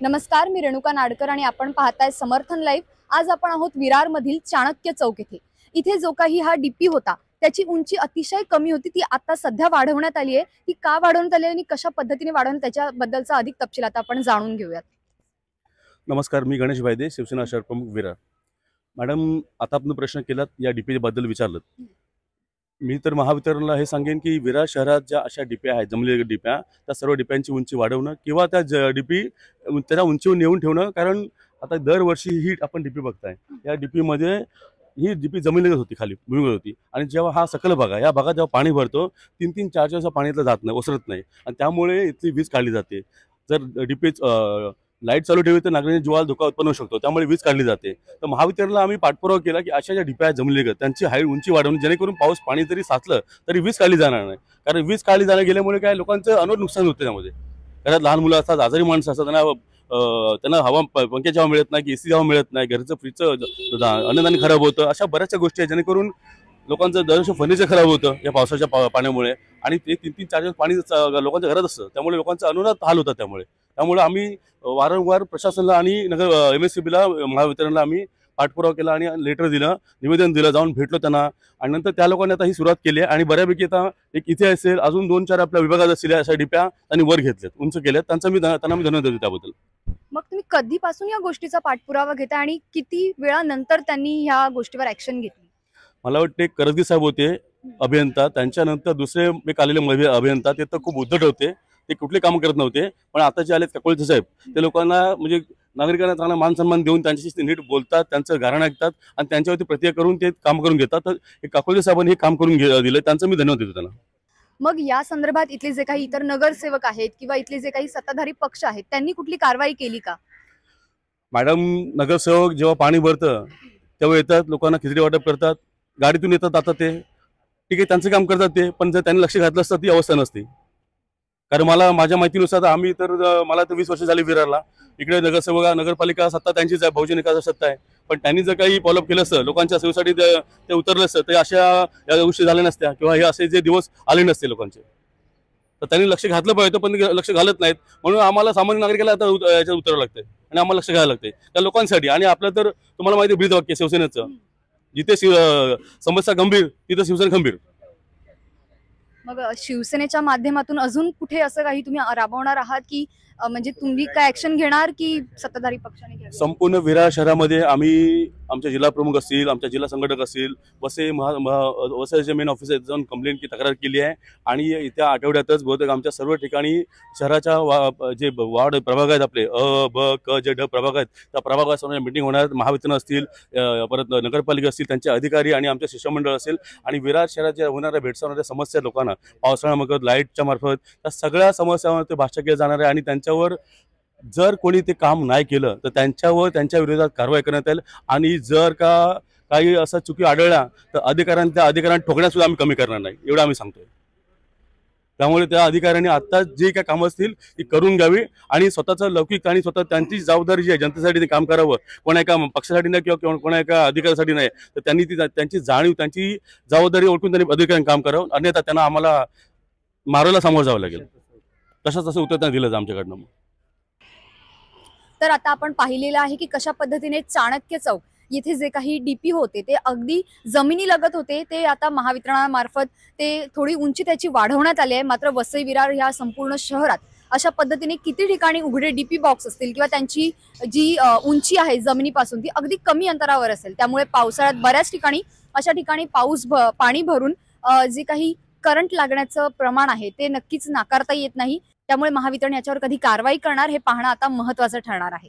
नमस्कार, मी रेणुका नाडकर आणि आपण पाहताय समर्थन लाईव्ह। आज आपण आहोत विरार मधील चाणक्य चौक येथे। इथे जो काही हा डीपी होता त्याची उंची अतिशय कमी होती, ती आता सध्या वाढवण्यात आली आहे। ती का वाढवण्यात आली आणि कशा पद्धतीने वाढवण्यात त्याच्याबद्दलचा अधिक तपशील आता आपण जाणून घेऊयात। नमस्कार, मी गणेश भाईदे, शिवसेना शहर प्रमुख विरार। मॅडम, आता आपण प्रश्न केलात या डीपी बद्दल विचारलं। मी तर महावितरणला हे सांगेन की विरार शहरात ज्या अशा डीप्या आहेत, जमलेल्या डीप्या, त्या सर्व डीप्यांची उंची वाढवणं किंवा त्या डीपी त्याला उंचीवर नेऊन ठेवणं। कारण आता दरवर्षी ही आपण डीपी बघताय, या डीपीमध्ये ही डीपी जमिनीवर होती, खाली भूमीवर होती। आणि जेव्हा हा सकल भाग आहे, या भागात जेव्हा पाणी भरतो 3-3, 4-4 पाणी इथलं जात नाही, ओसरत नाही, आणि त्यामुळे इथली वीज काढली जाते। जर डीपी लाईट चालू ठेवली तर नागरिकांच्या जीवाला धोका उत्पन्न होऊ शकतो, त्यामुळे वीज काढली जाते। तर महावितरणला आम्ही पाठपुरावा केला की अशा ज्या डीप्या जमलेल्या त्यांची हाईट उंची वाढवून, जेणेकरून पाऊस पाणी जरी साचलं तरी वीज काढली जाणार नाही। कारण वीज काढली जाण्या गेल्यामुळे काय लोकांचं अनोट नुकसान होतं। त्यामध्ये घरात लहान मुलं असतात, आजारी माणसं असतात, त्यांना हवा, पंख्याची हवा मिळत नाही, एसी हवा मिळत नाही, घरचं फ्रीजचं अन्नधान्य खराब होतं। अशा बऱ्याचशा गोष्टी आहेत जेणेकरून लोकांचं दरवर्षी फर्निचर खराब होतं या पावसाच्या पाण्यामुळे। आणि ते 3-3, 4-4 पाणी लोकांच्या घरात असतं, त्यामुळे लोकांचं अनुनात हाल होतात। त्यामुळे आम्ही वारंवार प्रशासनाला आणि नगर MSCBला, महावितरणला आम्ही पाठपुरावा केला आणि लेटर दिलं, निवेदन दिलं, जाऊन भेटलो त्यांना। आणि नंतर त्या लोकांनी आता ही सुरुवात केली आहे आणि बऱ्यापैकी आता एक इथे असेल, अजून 2-4 आपल्या विभागात असलेल्या अशा डीप्या त्यांनी वर घेतल्यात, उंच केल्यात। त्यांना मी धन्यवाद देतो त्याबद्दल। मग तुम्ही कधीपासून या गोष्टीचा पाठपुरावा घेता आणि किती वेळानंतर त्यांनी ह्या गोष्टीवर ऍक्शन घेतली? मला वाटते करजगी साहेब होते अभियंता, त्यांच्यानंतर दुसरे एक आलेले अभियंता, ते तर खूप उद्धट होते, ते कुठले काम करत नव्हते। पण आता जे आले काकोळचे साहेब, ते लोकांना म्हणजे नागरिकांना चांगला मान सन्मान देऊन त्यांच्याशी नीट बोलतात, त्यांचं गारण ऐकतात आणि त्यांच्यावरती प्रक्रिया करून ते काम करून घेतात। तर काकोळचे साहेबांनी हे काम करून दिलं, त्यांचं मी धन्यवाद देतो त्यांना। मग या संदर्भात इथले जे काही इतर नगरसेवक आहेत किंवा इथले जे काही सत्ताधारी पक्ष आहेत त्यांनी कुठली कारवाई केली का? मॅडम, नगरसेवक जेव्हा पाणी भरतं तेव्हा येतात, लोकांना खिचडी वाटप करतात, गाडीतून येतात, आता ते ठीक आहे, त्यांचं काम करतात ते। पण जर त्यांनी लक्ष घातलं असतं ती अवस्था नसती। कारण माझ्या माहितीनुसार आम्ही तर मला तर 20 वर्ष झाली विरारला, इकडे नगरसेवक, नगरपालिका सत्ता त्यांचीच आहे, बहुजन विकास सत्ता आहे। पण त्यांनी जर काही फॉलोअप केलं असतं, लोकांच्या सेवेसाठी ते उतरलं असतं, तर अशा या गोष्टी झाल्या नसत्या किंवा हे असे जे दिवस आले नसते लोकांचे। तर त्यांनी लक्ष घातलं पाहिजे, पण लक्ष घालत नाहीत, म्हणून आम्हाला सामान्य नागरिकाला आता याच्यात उतरावं लागतंय आणि आम्हाला लक्ष घ्यायला लागतंय त्या लोकांसाठी। आणि आपलं तर तुम्हाला माहिती ब्रीद वाक्य शिवसेनेचं, जिथे समस्या गंभीर तिथे शिवसेना खंबीर। मग शिवसेनेच्या माध्यमातून अजून कुठे असं काही तुम्ही राबवणार आहात की म्हणजे तुम्ही काय ऍक्शन घेणार की सत्ताधारी पक्षाने घेणार? संपूर्ण विरार शहरामध्ये आम्ही आमचे जिल्हा प्रमुख असतील, आमच्या जिल्हा संघटक असतील, वसईचे मेन ऑफिसर जाऊन कंप्लेंट की तक्रार केली आहे। आणि येत्या आठवड्यातच बहुतेक आमच्या सर्व ठिकाणी शहराच्या जे वार्ड प्रभाग आहेत, आपले अ, ब, क, जे ड प्रभाग आहेत, त्या प्रभागासमोर मीटिंग होणार। महावितरण असतील, परत नगरपालिका असतील, त्यांचे अधिकारी आणि आमचे शिष्टमंडळ असेल, आणि विरार शहरात ज्या होणाऱ्या भेडसावणाऱ्या समस्या लोकांना पावसाळ्यामार्फत, लाईटच्या मार्फत, त्या सगळ्या समस्यांवर भाष्य केलं जाणार आहे। आणि त्यांच्यावर जर कोणी ते काम नाही केलं तर त्यांच्या विरोधात कारवाई करण्यात येईल। आणि जर का काही असं चुकी आढळल्या तर अधिकाऱ्यांना ठोकण्यात सुद्धा आम्ही कमी करणार नाही, एवढं आम्ही सांगतोय। त्यामुळे त्या अधिकाऱ्यांनी आता जे काही कामं असतील ती करून घ्यावी आणि स्वतःचं लौकिक आणि स्वतः त्यांची जबाबदारी जी आहे, जनतेसाठी ते काम करावं, कोणा एका पक्षासाठी नाही किंवा कोणा एका अधिकाऱ्यासाठी नाही। तर त्यांनी त्यांची जाणीव, त्यांची जबाबदारी ओळखून त्यांनी अधिकाऱ्यांनी काम करावं, अन्यथा त्यांना आम्हाला मारायला सामोरं जावं लागेल। तसं उत्तर त्यांना दिलं आमच्याकडनं। तर आता आपण पाहिलेलं आहे की कशा पद्धतीने चाणक्य चौक येथे जे काही डीपी होते ते अगदी जमिनी लगत होते, ते आता महावितरणामार्फत ते थोडी उंची त्याची वाढवण्यात आली आहे। मात्र वसई विरार ह्या संपूर्ण शहरात अशा पद्धतीने किती ठिकाणी उघडे डीपी बॉक्स असतील किंवा त्यांची जी उंची आहे जमिनीपासून ती अगदी कमी अंतरावर असेल, त्यामुळे पावसाळ्यात बऱ्याच ठिकाणी अशा ठिकाणी पाणी भरून जे काही करंट लागण्याचं प्रमाण आहे ते नक्कीच नाकारता येत नाही। त्यामुळे महावितरण याच्यावर कधी कारवाई करणार हे पाहणं आता महत्त्वाचं ठरणार आहे।